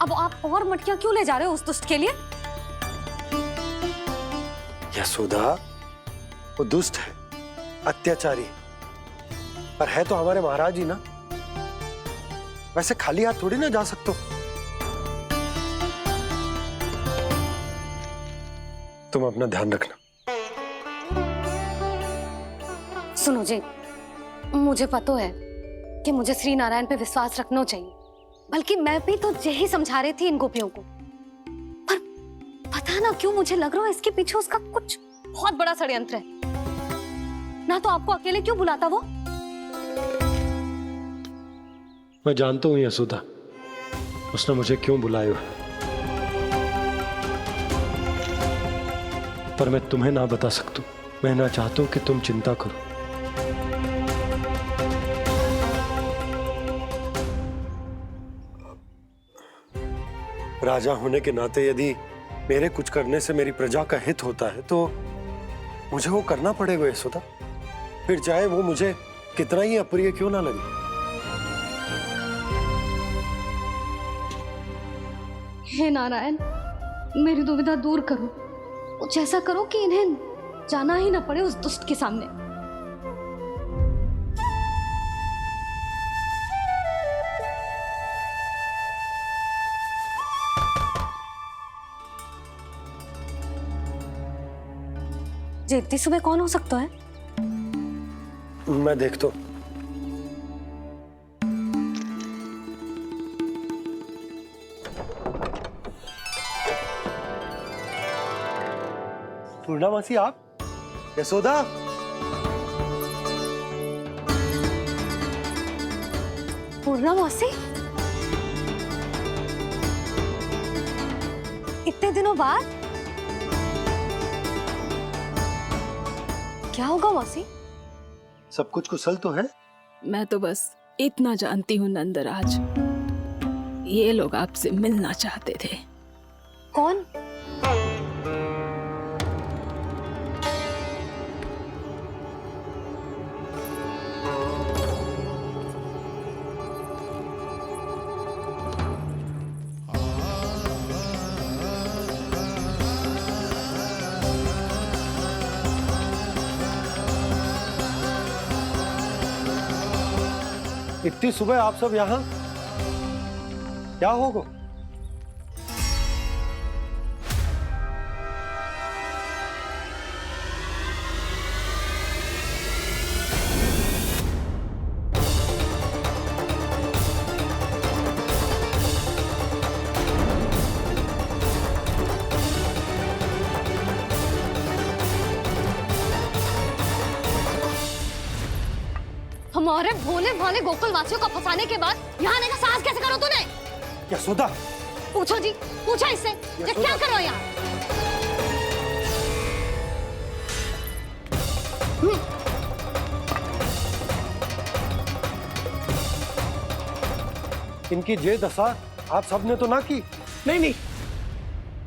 अब आप और मटकियां क्यों ले जा रहे हो उस दुष्ट के लिए? यशोदा, वो दुष्ट है, अत्याचारी, पर है तो हमारे महाराज ही ना। वैसे खाली हाथ थोड़ी ना जा सकते हो। तुम अपना ध्यान रखना। सुनो जी, मुझे पता है कि मुझे श्री नारायण पे विश्वास रखना चाहिए, बल्कि मैं भी तो यही समझा रही थी इन गोपियों को। पर पता ना क्यों मुझे लग रहा है इसके पीछे उसका कुछ बहुत बड़ा षड्यंत्र है। ना तो आपको अकेले क्यों बुलाता वो? मैं जानता हूं यशोदा, उसने मुझे क्यों बुलाया, पर मैं तुम्हें ना बता सकता। मैं ना चाहता हूं कि तुम चिंता करो। राजा होने के नाते यदि मेरे कुछ करने से मेरी प्रजा का हित होता है तो मुझे वो करना पड़ेगा यशोदा, फिर चाहे वो मुझे कितना ही अप्रिय क्यों ना लगे। हे नारायण, मेरी दुविधा दूर करो। कुछ ऐसा करो कि इन्हें जाना ही ना पड़े उस दुष्ट के सामने। जी इतनी सुबह कौन हो सकता है? मैं देखता हूं। पूर्णा मासी, आप? यशोदा, पूर्णा मौसी, इतने दिनों बाद? क्या होगा मौसी? सब कुछ कुशल तो है? मैं तो बस इतना जानती हूँ नंदराज, ये लोग आपसे मिलना चाहते थे। कौन? इतनी सुबह आप सब यहाँ? क्या होगा? हमारे भोले भाले गोकुल वासियों को फंसाने के बाद यहाँ आने का साहस कैसे करो तूने? यशोदा, पूछो जी, पूछो इससे, ये क्या करो यहाँ? इनकी ये दशा आप सबने तो ना की? नहीं नहीं,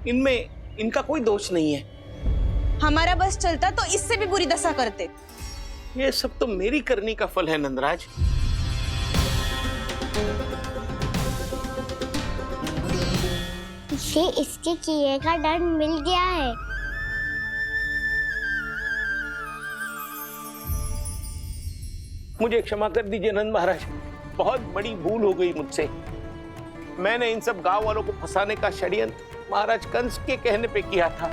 इनमें इनका कोई दोष नहीं है। हमारा बस चलता तो इससे भी बुरी दशा करते। ये सब तो मेरी करनी का फल है नंदराज। इसे इसके किए का दंड मिल गया है। मुझे क्षमा कर दीजिए नंद महाराज, बहुत बड़ी भूल हो गई मुझसे। मैंने इन सब गांव वालों को फंसाने का षड्यंत्र महाराज कंस के कहने पे किया था।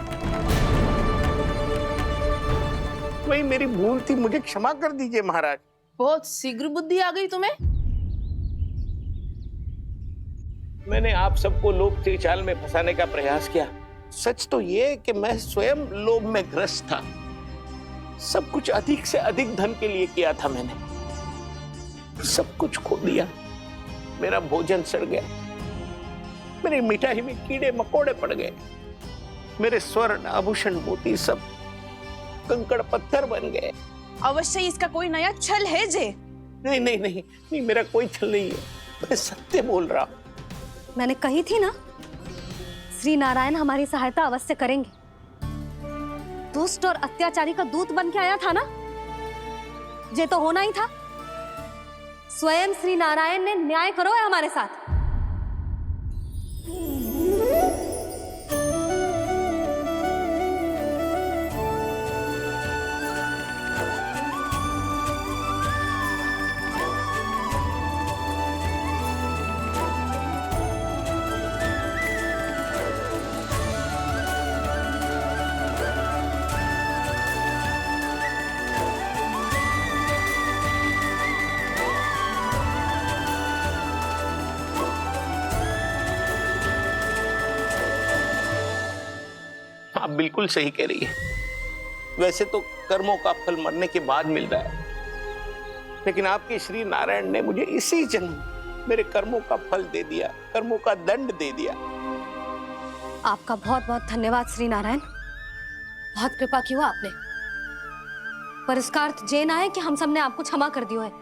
वही मेरी भूल थी, मुझे क्षमा कर दीजिए महाराज। बहुत शीघ्र बुद्धि आ गई तुम्हें। मैंने आप सबको लोभ के जाल में फंसाने का प्रयास किया। सच तो ये कि मैं स्वयं लोभ में ग्रस्त था। सब कुछ अधिक से अधिक धन के लिए किया था मैंने। सब कुछ खो दिया। मेरा भोजन सड़ गया, मेरी मिठाई में कीड़े मकोड़े पड़ गए, मेरे स्वर्ण आभूषण मोती सब कंकड़ पत्थर बन गए। अवश्य इसका कोई नया छल है जे। नहीं नहीं नहीं नहीं, मेरा कोई छल नहीं है, मैं सत्य बोल रहा हूं। मैंने कही थी ना, श्री नारायण हमारी सहायता अवश्य करेंगे। दुष्ट और अत्याचारी का दूत बन के आया था ना, ये तो होना ही था। स्वयं श्री नारायण ने न्याय करो है हमारे साथ। आप बिल्कुल सही कह रही है। वैसे तो कर्मों का फल मरने के बाद मिल रहा है, लेकिन आपके श्री नारायण ने मुझे इसी जन्म मेरे कर्मों का फल दे दिया, कर्मों का दंड दे दिया। आपका बहुत बहुत धन्यवाद श्री नारायण, बहुत कृपा की हो आपने। पर इसका अर्थ ये ना है कि हम सब ने आपको क्षमा कर दिया है।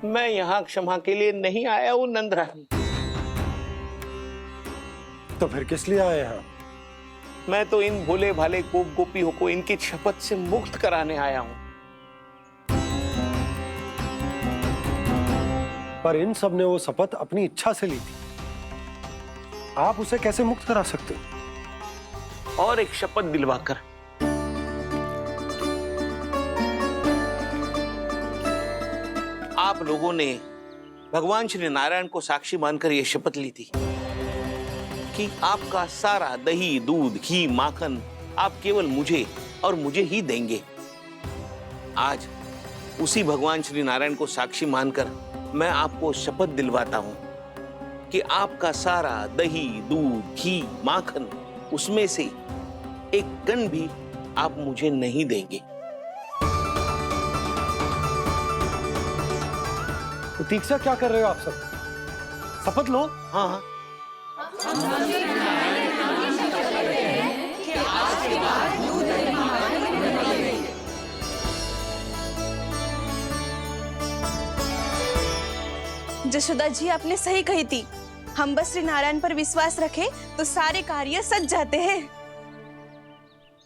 मैं यहाँ क्षमा के लिए नहीं आया हूँ नंदरानी। तो फिर किस लिए आए यहाँ? मैं तो इन भोले भाले गोप गोपियों को इनकी शपथ से मुक्त कराने आया हूँ। पर इन सब ने वो शपथ अपनी इच्छा से ली थी, आप उसे कैसे मुक्त करा सकते हो? और एक शपथ दिलवाकर। आप लोगों ने भगवान श्री नारायण को साक्षी मानकर यह शपथ ली थी कि आपका सारा दही, दूध, घी, माखन आप केवल मुझे और मुझे ही देंगे। आज उसी भगवान श्री नारायण को साक्षी मानकर मैं आपको शपथ दिलवाता हूं कि आपका सारा दही, दूध, घी, माखन उसमें से एक कण भी आप मुझे नहीं देंगे। तो तीक्षा क्या कर रहे हो आप सब? शपथ लो। हाँ हाँ, जशोदा जी आपने सही कही थी, हम बस श्री नारायण पर विश्वास रखें तो सारे कार्य सज जाते हैं।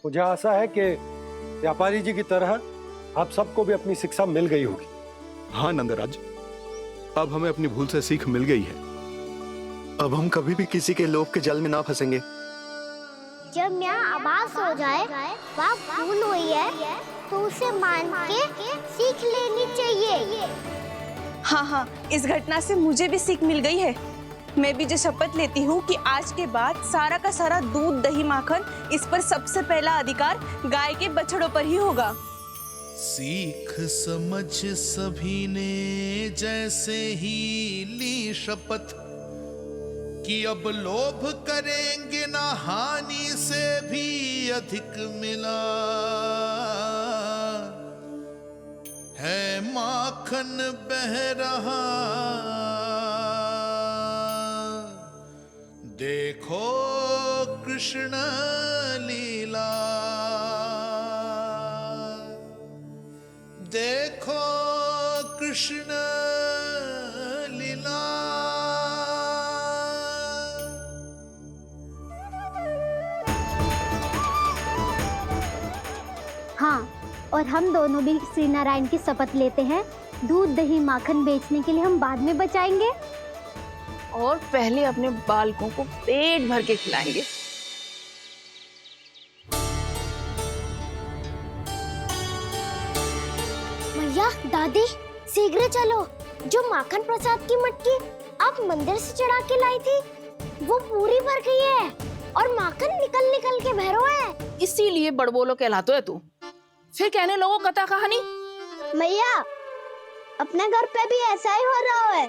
मुझे आशा है कि व्यापारी जी की तरह आप सबको भी अपनी शिक्षा मिल गई होगी। हाँ नंदराज, अब हमें अपनी भूल से सीख मिल गई है। अब हम कभी भी किसी के लोभ के जल में ना फंसेंगे। जब यहाँ आभास हो जाए वहाँ भूल हुई है तो उसे मान के सीख लेनी चाहिए। हाँ हाँ, इस घटना से मुझे भी सीख मिल गई है। मैं भी जो शपथ लेती हूँ कि आज के बाद सारा का सारा दूध, दही, माखन इस पर सबसे पहला अधिकार गाय के बछड़ों पर ही होगा। सीख समझ सभी ने जैसे ही ली शपथ कि अब लोभ करेंगे ना हानि से भी अधिक मिला है, माखन बह रहा देखो कृष्ण लीला, देखो कृष्ण लीला। हाँ, और हम दोनों भी श्री नारायण की शपथ लेते हैं, दूध, दही, माखन बेचने के लिए हम बाद में बचाएंगे और पहले अपने बालकों को पेट भर के खिलाएंगे। मैया, दादी, शीघ्र चलो। जो माखन प्रसाद की मटकी आप मंदिर से चढ़ा के लाई थी वो पूरी भर गई है और माखन निकल निकल के भरो है। इसीलिए बड़बोलो कहलाते है तू। फिर कहने लोगों कथा कहानी। मैया, अपने घर पे भी ऐसा ही हो रहा है।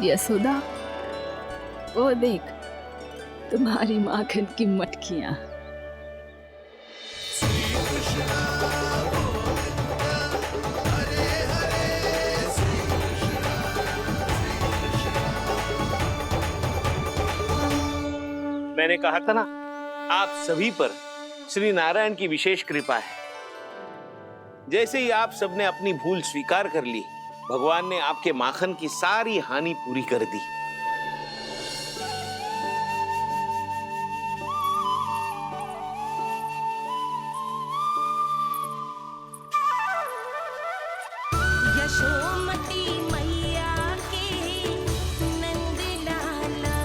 यशोदा, वो देख तुम्हारी माखन की मटकियां। मैंने कहा था ना, आप सभी पर श्री नारायण की विशेष कृपा है। जैसे ही आप सबने अपनी भूल स्वीकार कर ली, भगवान ने आपके माखन की सारी हानि पूरी कर दी। यशोमती मैया के नंद लाला,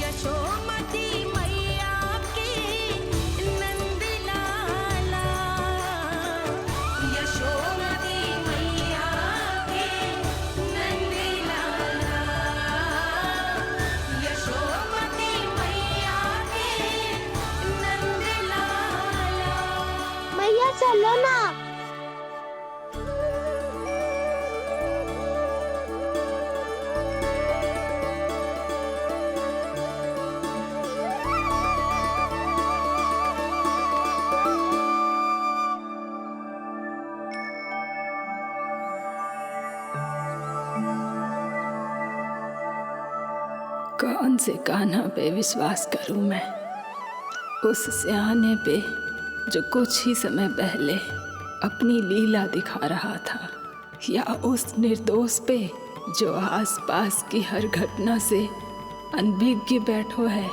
यशोमती मैया के नंद लाला, यशोमती मैया के नंद लाला, यशोमती मैया के नंद लाला। मैया चलो ना। कौन से कान्हा पे विश्वास करूं मैं? उस सियाने पे जो कुछ ही समय पहले अपनी लीला दिखा रहा था, या उस निर्दोष पे जो आसपास की हर घटना से अनभिज्ञ बैठो है?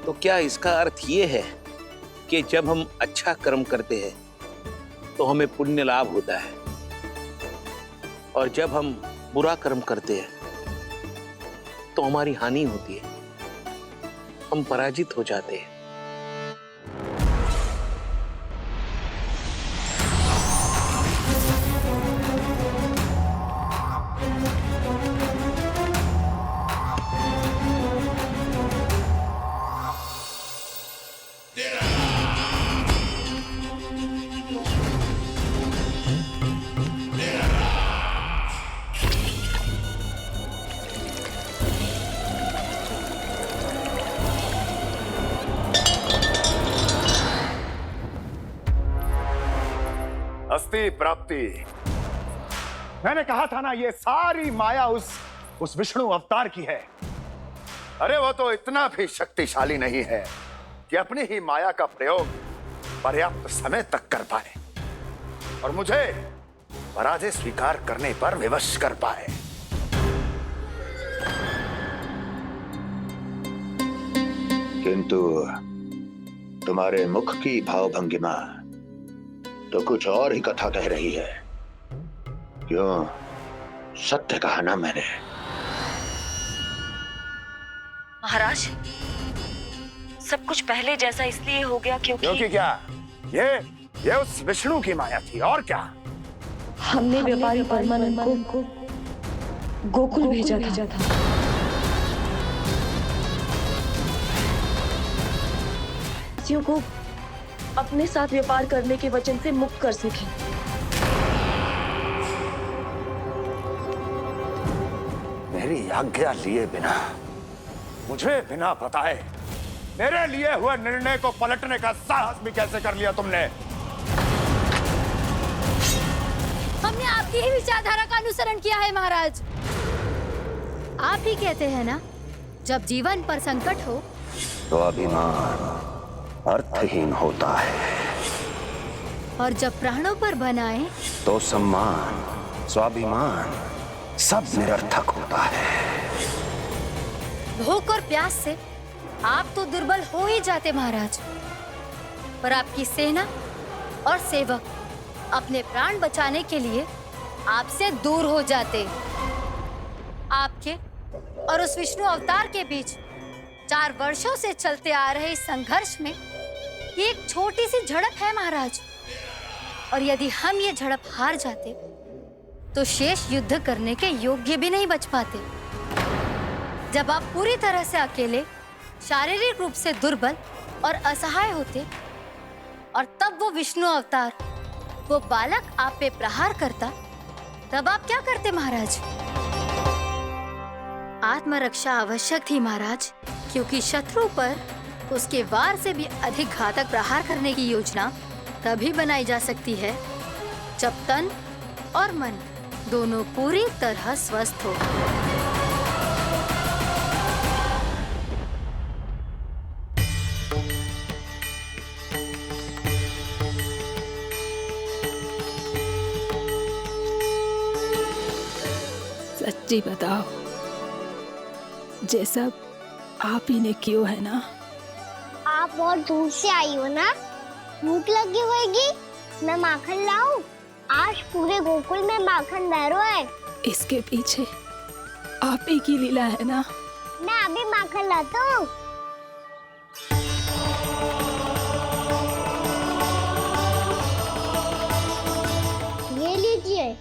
तो क्या इसका अर्थ ये है कि जब हम अच्छा कर्म करते हैं तो हमें पुण्य लाभ होता है, और जब हम बुरा कर्म करते हैं तो हमारी हानि होती है, हम पराजित हो जाते हैं? अस्ति प्राप्ति। मैंने कहा था ना, ये सारी माया उस विष्णु अवतार की है। अरे वो तो इतना भी शक्तिशाली नहीं है कि अपनी ही माया का प्रयोग पर्याप्त समय तक कर पाए और मुझे पराजय स्वीकार करने पर विवश कर पाए। किंतु तुम्हारे मुख की भावभंगिमा तो कुछ और ही कथा कह रही है। क्यों? सत्य कहा ना मैंने। महाराज, सब कुछ पहले जैसा इसलिए हो गया क्योंकि क्या? ये उस विष्णु की माया थी, और क्या? हमने व्यापारी परमानंद को गोकुल भेजा था। को अपने साथ व्यापार करने के वचन से मुक्त कर सके। मेरी आज्ञा लिए बिना, मुझे बिना बताए मेरे लिए हुए निर्णय को पलटने का साहस भी कैसे कर लिया तुमने? हमने आपकी ही विचारधारा का अनुसरण किया है महाराज। आप ही कहते हैं ना, जब जीवन पर संकट हो तो अभिमान अर्थहीन होता है, और जब प्राणों पर बनाए तो सम्मान स्वाभिमान सब निरर्थक होता है। भूख और प्यास से आप तो दुर्बल हो ही जाते महाराज, पर आपकी सेना और सेवक अपने प्राण बचाने के लिए आपसे दूर हो जाते। आपके और उस विष्णु अवतार के बीच 4 वर्षों से चलते आ रहे इस संघर्ष में ये एक छोटी सी झड़प है महाराज, और यदि हम ये झड़प हार जाते तो शेष युद्ध करने के योग्य भी नहीं बच पाते। जब आप पूरी तरह से अकेले, शारीरिक रूप से दुर्बल और असहाय होते, और तब वो विष्णु अवतार, वो बालक आप पे प्रहार करता, तब आप क्या करते महाराज? आत्मरक्षा आवश्यक थी महाराज, क्योंकि शत्रु पर उसके वार से भी अधिक घातक प्रहार करने की योजना तभी बनाई जा सकती है जब तन और मन दोनों पूरी तरह स्वस्थ हो। सच्ची बताओ, ये सब आप ही ने क्यों है ना? आप बहुत दूर से आई हो ना, भूख लगी होगी। मैं माखन लाऊं? आज पूरे गोकुल में माखन बह रहा है। इसके पीछे आप ही की लीला है ना? मैं अभी माखन लाता हूँ। ये लीजिए।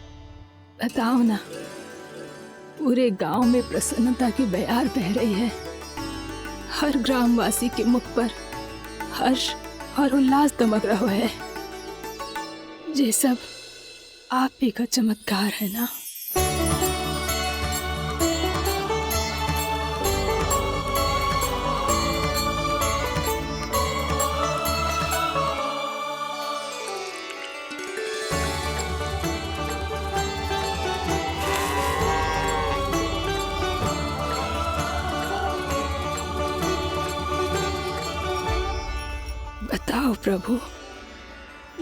बताओ ना, पूरे गांव में प्रसन्नता की बयार बह रही है। हर ग्रामवासी के मुख पर हर्ष और उल्लास दमक रहो है। ये सब आप ही का चमत्कार है ना। बताओ प्रभु,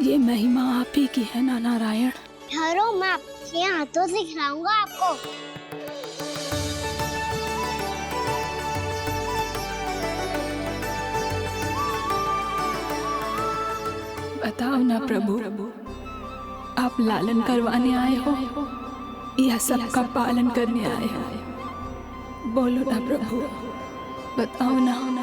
ये महिमा आप ही की है ना नारायण? ठहरो, मैं अपने हाथों से खिलाऊंगा आपको। बताओ ना प्रभु, आप लालन करवाने आए हो या सबका पालन करने आए हो? बोलो ना प्रभु, बताओ ना।